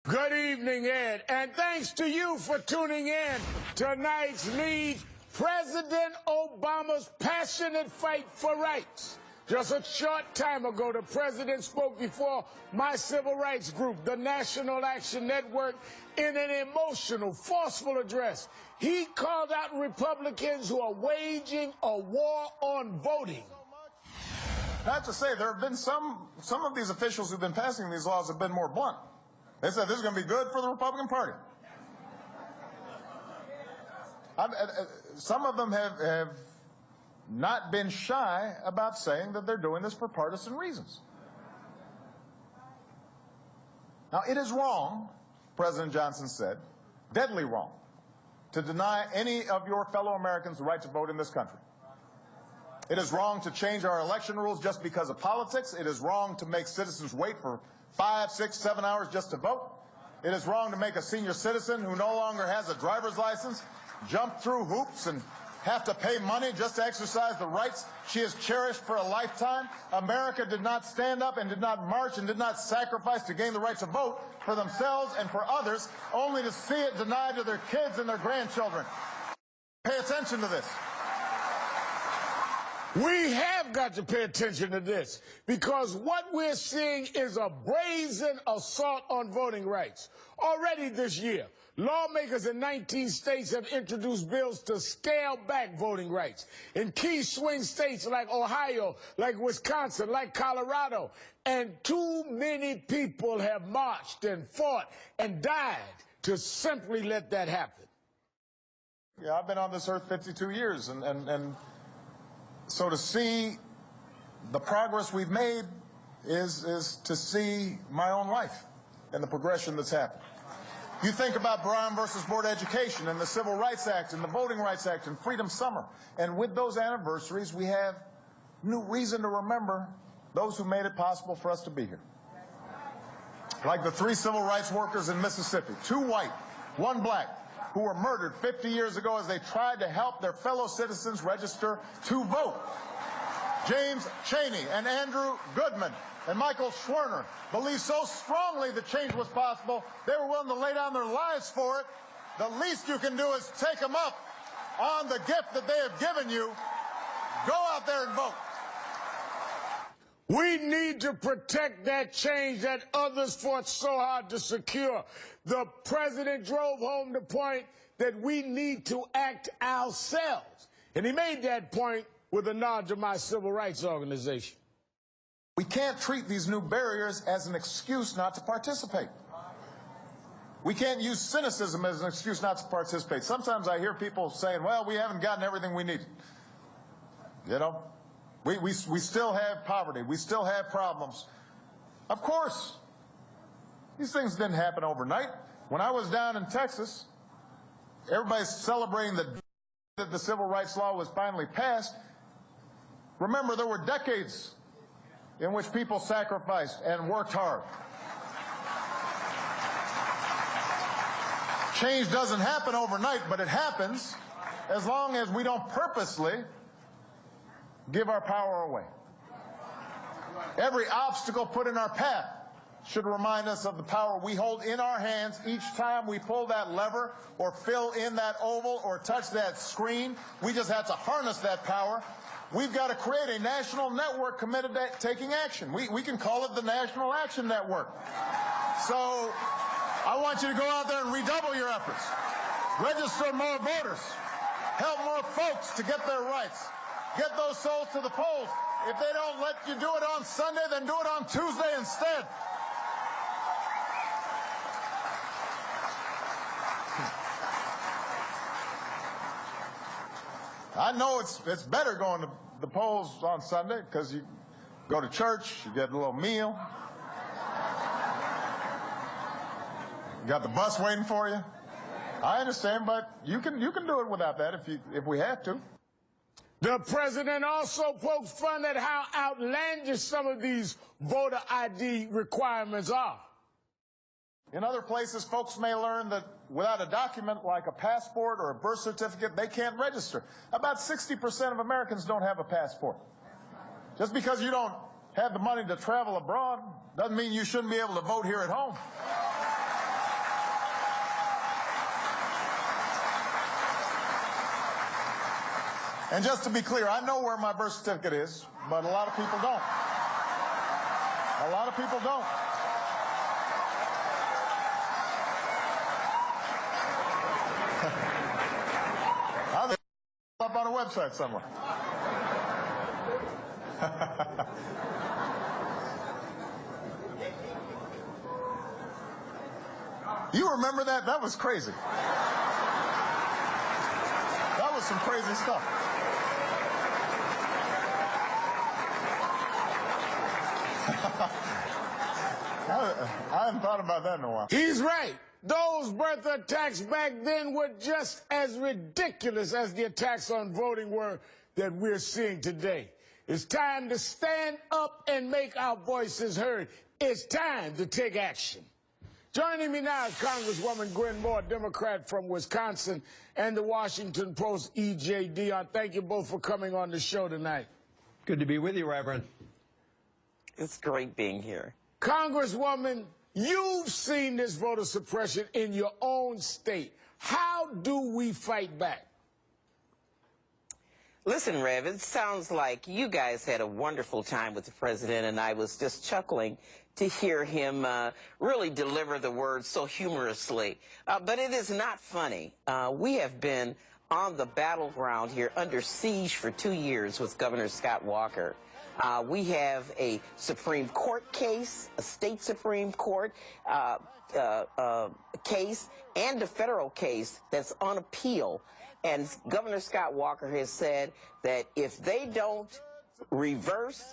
Good evening, Ed, and thanks to you for tuning in. Tonight's lead, President Obama's passionate fight for rights. Just a short time ago, the president spoke before my civil rights group, the National Action Network, in an emotional, forceful address. He called out Republicans who are waging a war on voting. I have to say, there have been some of these officials who've been passing these laws have been more blunt. They said this is going to be good for the Republican Party. Some of them have not been shy about saying that they're doing this for partisan reasons. Now, it is wrong, President Johnson said, deadly wrong, to deny any of your fellow Americans the right to vote in this country. It is wrong to change our election rules just because of politics. It is wrong to make citizens wait for 5, 6, 7 hours just to vote. It is wrong to make a senior citizen who no longer has a driver's license jump through hoops and have to pay money just to exercise the rights she has cherished for a lifetime. America did not stand up and did not march and did not sacrifice to gain the right to vote for themselves and for others, only to see it denied to their kids and their grandchildren. Pay attention to this. We have got to pay attention to this, because what we're seeing is a brazen assault on voting rights. Already this year, lawmakers in 19 states have introduced bills to scale back voting rights. In key swing states like Ohio, like Wisconsin, like Colorado, and too many people have marched and fought and died to simply let that happen. Yeah, I've been on this earth 52 years, and so to see the progress we've made is to see my own life and the progression that's happened. You think about Brown versus Board of Education and the Civil Rights Act and the Voting Rights Act and Freedom Summer. And with those anniversaries, we have new reason to remember those who made it possible for us to be here. Like the 3 civil rights workers in Mississippi, 2 white, 1 black, who were murdered 50 years ago as they tried to help their fellow citizens register to vote. James Chaney and Andrew Goodman and Michael Schwerner believed so strongly that change was possible, they were willing to lay down their lives for it. The least you can do is take them up on the gift that they have given you. Go out there and vote. We need to protect that change that others fought so hard to secure. The president drove home the point that we need to act ourselves. And he made that point with a nod to my civil rights organization. We can't treat these new barriers as an excuse not to participate. We can't use cynicism as an excuse not to participate. Sometimes I hear people saying, well, we haven't gotten everything we need. You know? We still have poverty. We still have problems. Of course. These things didn't happen overnight. When I was down in Texas, everybody's celebrating that the civil rights law was finally passed. Remember, there were decades in which people sacrificed and worked hard. Change doesn't happen overnight, but it happens as long as we don't purposely give our power away. Every obstacle put in our path should remind us of the power we hold in our hands each time we pull that lever or fill in that oval or touch that screen. We just have to harness that power. We've got to create a national network committed to taking action. We can call it the National Action Network. So I want you to go out there and redouble your efforts. Register more voters. Help more folks to get their rights. Get those souls to the polls. If they don't let you do it on Sunday, then do it on Tuesday instead. I know it's better going to the polls on Sunday because you go to church, you get a little meal. You got the bus waiting for you. I understand, but you can do it without that if we have to. The president also poked fun at how outlandish some of these voter ID requirements are. In other places, folks may learn that without a document like a passport or a birth certificate, they can't register. About 60% of Americans don't have a passport. Just because you don't have the money to travel abroad doesn't mean you shouldn't be able to vote here at home. And just to be clear, I know where my birth certificate is, but a lot of people don't. A lot of people don't. I think it's up on a website somewhere. You remember that? That was crazy. That was some crazy stuff. I hadn't thought about that in a while. He's right. Those birth attacks back then were just as ridiculous as the attacks on voting were that we're seeing today. It's time to stand up and make our voices heard. It's time to take action. Joining me now is Congresswoman Gwen, Democrat from Wisconsin, and the Washington Post, E.J. Dionne. Thank you both for coming on the show tonight. Good to be with you, Reverend. It's great being here. Congresswoman, you've seen this voter suppression in your own state. How do we fight back? Listen, Rev, it sounds like you guys had a wonderful time with the president, and I was just chuckling to hear him really deliver the words so humorously. But it is not funny. We have been on the battleground here under siege for 2 years with Governor Scott Walker. We have a Supreme Court case, a state Supreme Court case, and a federal case that's on appeal. And Governor Scott Walker has said that if they don't reverse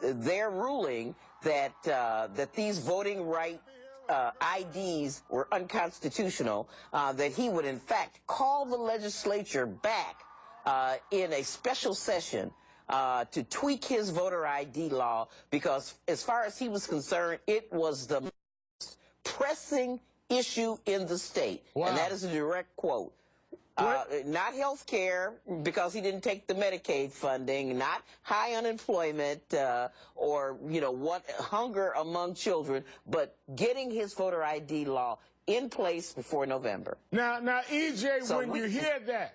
their ruling that that these voting right IDs were unconstitutional, that he would in fact call the legislature back in a special session to tweak his voter ID law, because as far as he was concerned, it was the most pressing issue in the state. Wow. And that is a direct quote. Not health care, because he didn't take the Medicaid funding, not high unemployment or, you know, what hunger among children, but getting his voter ID law in place before November. Now, E.J., so when you hear that,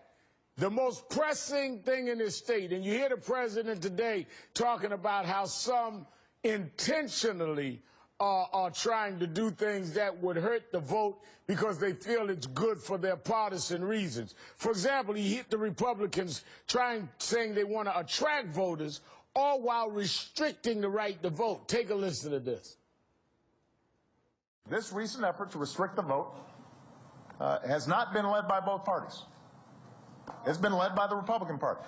the most pressing thing in this state, and you hear the president today talking about how some intentionally are trying to do things that would hurt the vote because they feel it's good for their partisan reasons. For example, he hit the Republicans saying they want to attract voters, all while restricting the right to vote. Take a listen to this. This recent effort to restrict the vote has not been led by both parties. It's been led by the Republican Party.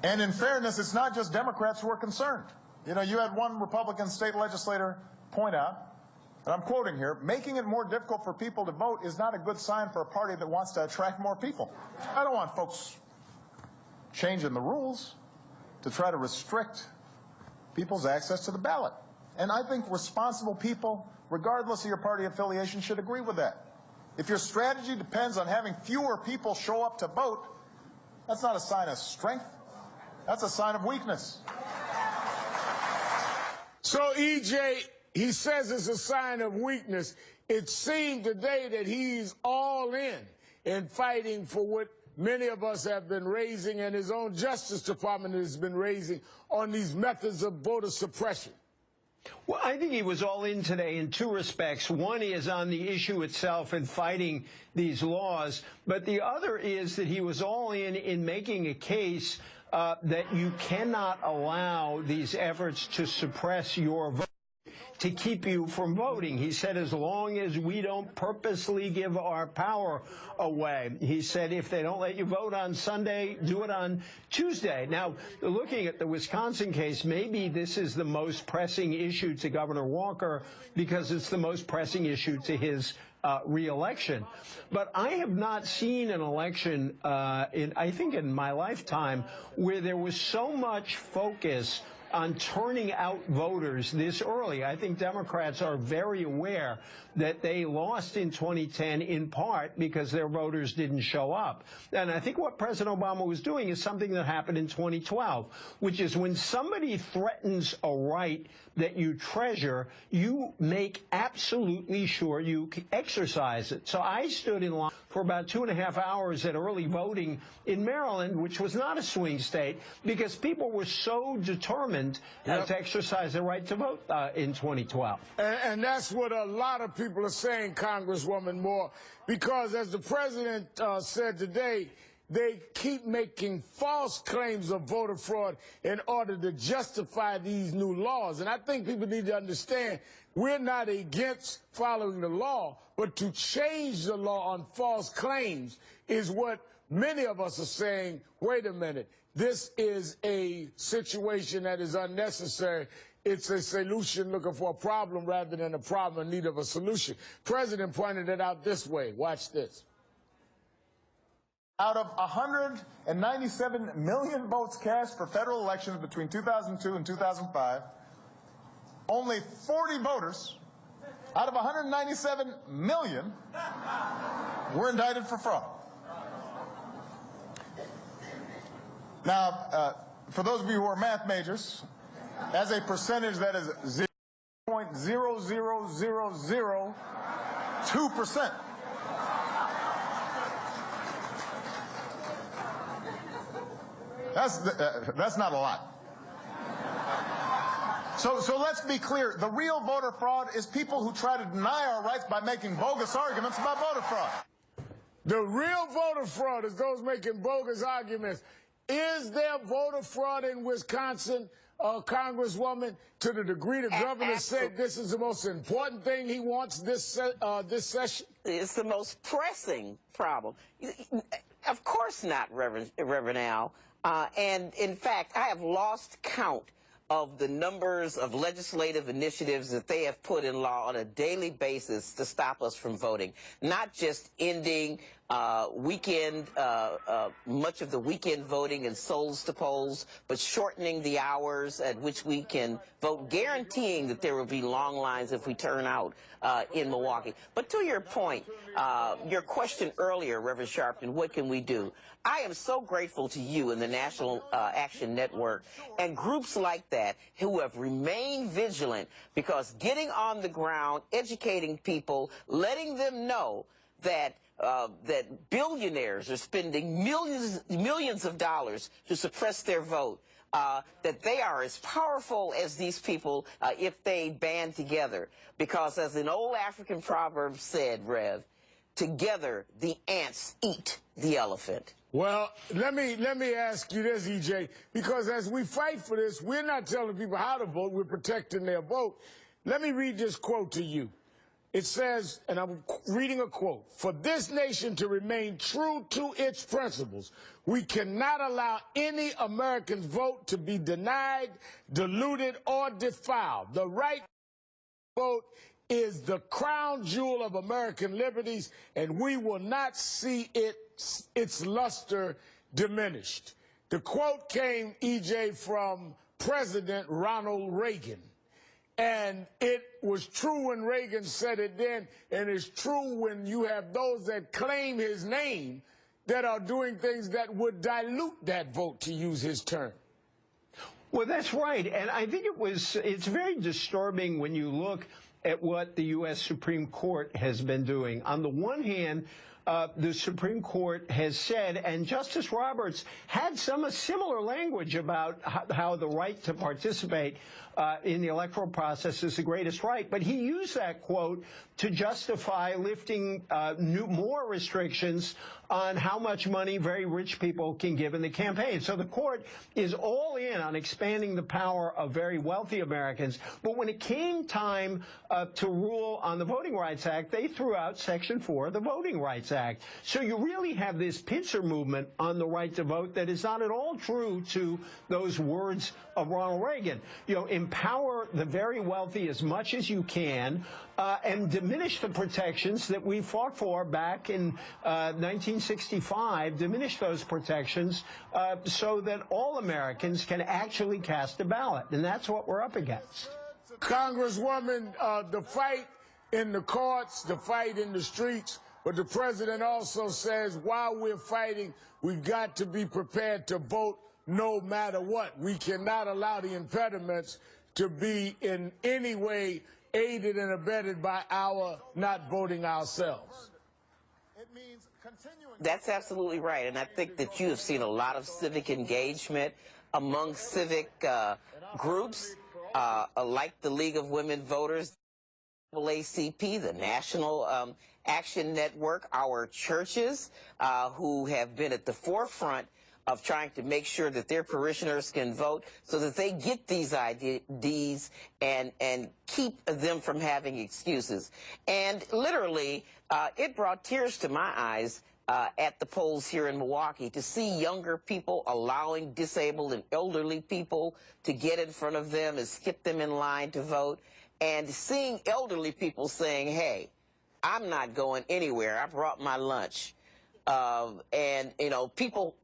And in fairness, it's not just Democrats who are concerned. You know, you had one Republican state legislator point out, and I'm quoting here, making it more difficult for people to vote is not a good sign for a party that wants to attract more people. I don't want folks changing the rules to try to restrict people's access to the ballot. And I think responsible people, regardless of your party affiliation, should agree with that. If your strategy depends on having fewer people show up to vote, that's not a sign of strength. That's a sign of weakness. So, E.J., he says it's a sign of weakness. It seemed today that he's all in fighting for what many of us have been raising, and his own Justice Department has been raising on these methods of voter suppression. Well, I think he was all in today in two respects. One is on the issue itself and fighting these laws, but the other is that he was all in making a case that you cannot allow these efforts to suppress your vote, to keep you from voting. He said, as long as we don't purposely give our power away. He said, if they don't let you vote on Sunday, do it on Tuesday. Now, looking at the Wisconsin case, maybe this is the most pressing issue to Governor Walker because it's the most pressing issue to his re-election. But I have not seen an election, I think in my lifetime, where there was so much focus on turning out voters this early. I think Democrats are very aware that they lost in 2010 in part because their voters didn't show up. And I think what President Obama was doing is something that happened in 2012, which is when somebody threatens a right that you treasure, you make absolutely sure you exercise it. So I stood in line for about 2.5 hours at early voting in Maryland, which was not a swing state, because people were so determined to exercise their right to vote in 2012. And that's what a lot of people are saying, Congresswoman Moore, because as the president said today, they keep making false claims of voter fraud in order to justify these new laws. And I think people need to understand we're not against following the law, but to change the law on false claims is what many of us are saying, wait a minute, this is a situation that is unnecessary. It's a solution looking for a problem rather than a problem in need of a solution. President pointed it out this way. Watch this. Out of 197 million votes cast for federal elections between 2002 and 2005, only 40 voters out of 197 million were indicted for fraud. Now, for those of you who are math majors, as a percentage, that is 0.00002%. That's not a lot. So let's be clear. The real voter fraud is people who try to deny our rights by making bogus arguments about voter fraud. The real voter fraud is those making bogus arguments. Is there voter fraud in Wisconsin, Congresswoman, to the degree the governor said this is the most important thing he wants this session? It's the most pressing problem. Of course not, Reverend Al. And in fact, I have lost count of the numbers of legislative initiatives that they have put in law on a daily basis to stop us from voting. Not just ending much of the weekend voting and souls to polls, but shortening the hours at which we can vote, guaranteeing that there will be long lines if we turn out in Milwaukee. But to your point, your question earlier, Reverend Sharpton, what can we do? I am so grateful to you and the National Action Network and groups like that who have remained vigilant, because getting on the ground, educating people, letting them know that that billionaires are spending millions of dollars to suppress their vote, that they are as powerful as these people if they band together. Because as an old African proverb said, Rev, together the ants eat the elephant. Well, let me ask you this, EJ, because as we fight for this, we're not telling people how to vote, we're protecting their vote. Let me read this quote to you. It says, and I'm reading a quote, "For this nation to remain true to its principles, we cannot allow any American's vote to be denied, diluted, or defiled. The right to vote is the crown jewel of American liberties, and we will not see its luster diminished." The quote came, EJ, from President Ronald Reagan. And it was true when Reagan said it then, and it's true when you have those that claim his name that are doing things that would dilute that vote, to use his term. Well, that's right. And I think it's very disturbing when you look at what the U.S. Supreme Court has been doing. On the one hand, the Supreme Court has said, and Justice Roberts had some similar language about how the right to participate in the electoral process is the greatest right, but he used that quote to justify lifting more restrictions on how much money very rich people can give in the campaign. So the court is all in on expanding the power of very wealthy Americans. But when it came time to rule on the Voting Rights Act, they threw out Section 4 of the Voting Rights Rights Act. So you really have this pincer movement on the right to vote that is not at all true to those words of Ronald Reagan. You know, empower the very wealthy as much as you can and diminish the protections that we fought for back in 1965, diminish those protections so that all Americans can actually cast a ballot. And that's what we're up against. Congresswoman, the fight in the courts, the fight in the streets, but the president also says while we're fighting, we've got to be prepared to vote no matter what. We cannot allow the impediments to be in any way aided and abetted by our not voting ourselves. That's absolutely right, and I think that you have seen a lot of civic engagement among civic groups like the League of Women Voters, NAACP, the National Action Network, our churches who have been at the forefront of trying to make sure that their parishioners can vote so that they get these IDs and keep them from having excuses. And literally, it brought tears to my eyes at the polls here in Milwaukee to see younger people allowing disabled and elderly people to get in front of them and skip them in line to vote, and seeing elderly people saying, hey, I'm not going anywhere. I brought my lunch. And, you know, people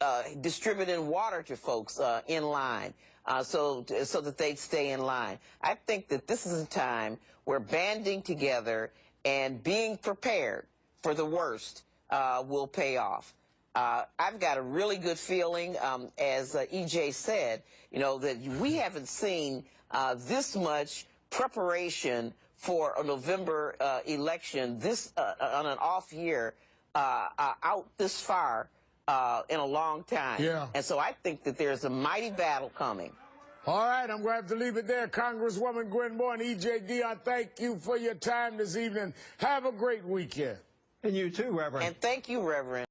distributing water to folks in line so that they'd stay in line. I think that this is a time where banding together and being prepared for the worst will pay off. I've got a really good feeling, as EJ said, you know, that we haven't seen this much preparation for a November election this on an off year out this far in a long time. Yeah. And so I think that there's a mighty battle coming. All right, I'm going to have to leave it there. Congresswoman Gwen and EJ Dionne, thank you for your time this evening. Have a great weekend. And you too, Reverend. And thank you, Reverend.